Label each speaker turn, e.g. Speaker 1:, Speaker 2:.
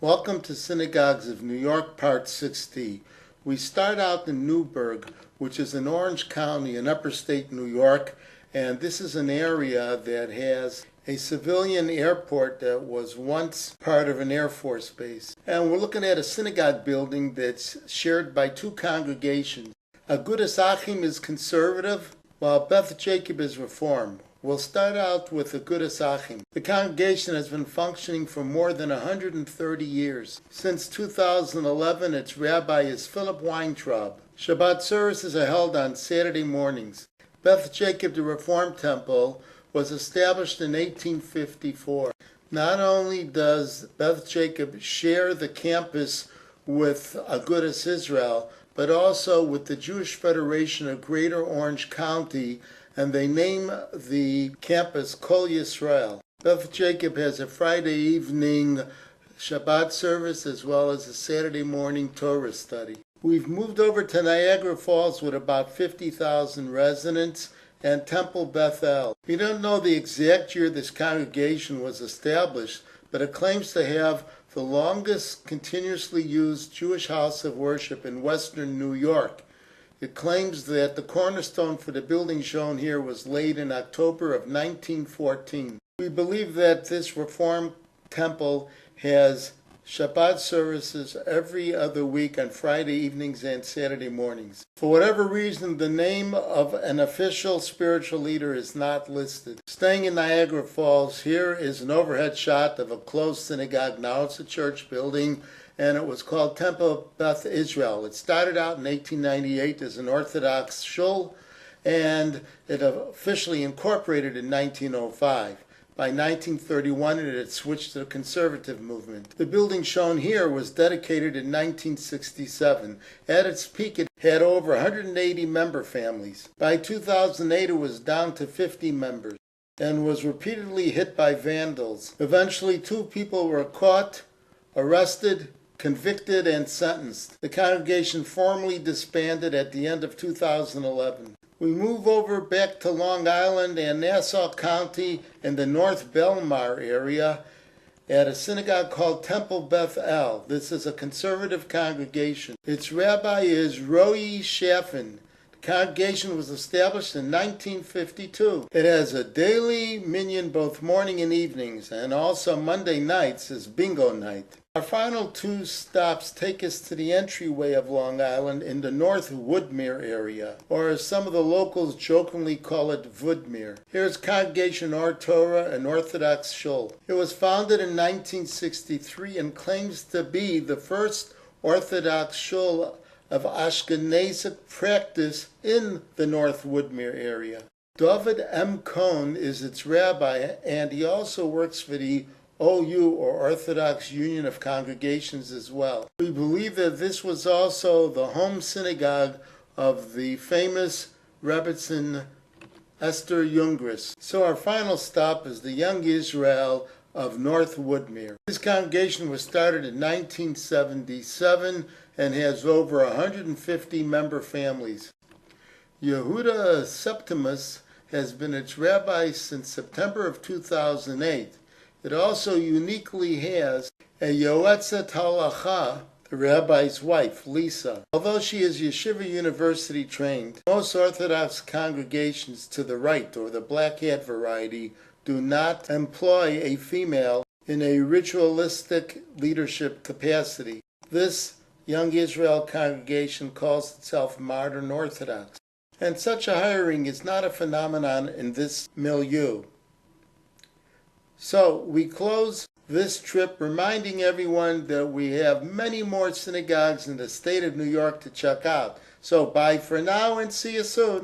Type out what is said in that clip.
Speaker 1: Welcome to Synagogues of New York, Part 60. We start out in Newburgh, which is in Orange County in upstate New York, and this is an area that has a civilian airport that was once part of an Air Force base. And we're looking at a synagogue building that's shared by two congregations. Agudas Achim is conservative, while Beth Jacob is Reform. We'll start out with Agudas Achim. The congregation has been functioning for more than 130 years. Since 2011, its rabbi is Philip Weintraub. Shabbat services are held on Saturday mornings. Beth Jacob, the Reform Temple, was established in 1854. Not only does Beth Jacob share the campus with Agudas Israel, but also with the Jewish Federation of Greater Orange County, and they name the campus Kol Yisrael. Beth Jacob has a Friday evening Shabbat service as well as a Saturday morning Torah study. We've moved over to Niagara Falls with about 50,000 residents and Temple Bethel. We don't know the exact year this congregation was established, but it claims to have the longest continuously used Jewish house of worship in western New York. It claims that the cornerstone for the building shown here was laid in October of 1914. We believe that this Reform temple has Shabbat services every other week on Friday evenings and Saturday mornings. For whatever reason, the name of an official spiritual leader is not listed. Staying in Niagara Falls, here is an overhead shot of a closed synagogue. Now it's a church building, and it was called Temple Beth Israel. It started out in 1898 as an Orthodox shul, and it officially incorporated in 1905. By 1931, it had switched to the conservative movement. The building shown here was dedicated in 1967. At its peak, it had over 180 member families. By 2008, it was down to 50 members and was repeatedly hit by vandals. Eventually, 2 people were caught, arrested, convicted, and sentenced. The congregation formally disbanded at the end of 2011. We move over back to Long Island and Nassau County in the North Bellmore area at a synagogue called Temple Beth El. This is a conservative congregation. Its rabbi is Roy Chaffin. The congregation was established in 1952. It has a daily minyan both morning and evenings, and also Monday nights is bingo night. Our final 2 stops take us to the entryway of Long Island in the North Woodmere area, or as some of the locals jokingly call it, Woodmere. Here's Congregation Or Torah, an Orthodox shul. It was founded in 1963 and claims to be the first Orthodox shul of Ashkenazic practice in the North Woodmere area. David M. Cohn is its rabbi, and he also works for the OU, or Orthodox Union of Congregations, as well. We believe that this was also the home synagogue of the famous Rebbetzin Esther Jungris. So our final stop is the Young Israel of North Woodmere. This congregation was started in 1977 and has over 150 member families. Yehuda Septimus has been its rabbi since September of 2008. It also uniquely has a Yoetzet Halacha, the rabbi's wife, Lisa. Although she is Yeshiva University trained, most Orthodox congregations to the right, or the black hat variety, do not employ a female in a ritualistic leadership capacity. This Young Israel congregation calls itself Modern Orthodox, and such a hiring is not a phenomenon in this milieu. So we close this trip reminding everyone that we have many more synagogues in the state of New York to check out. So bye for now and see you soon.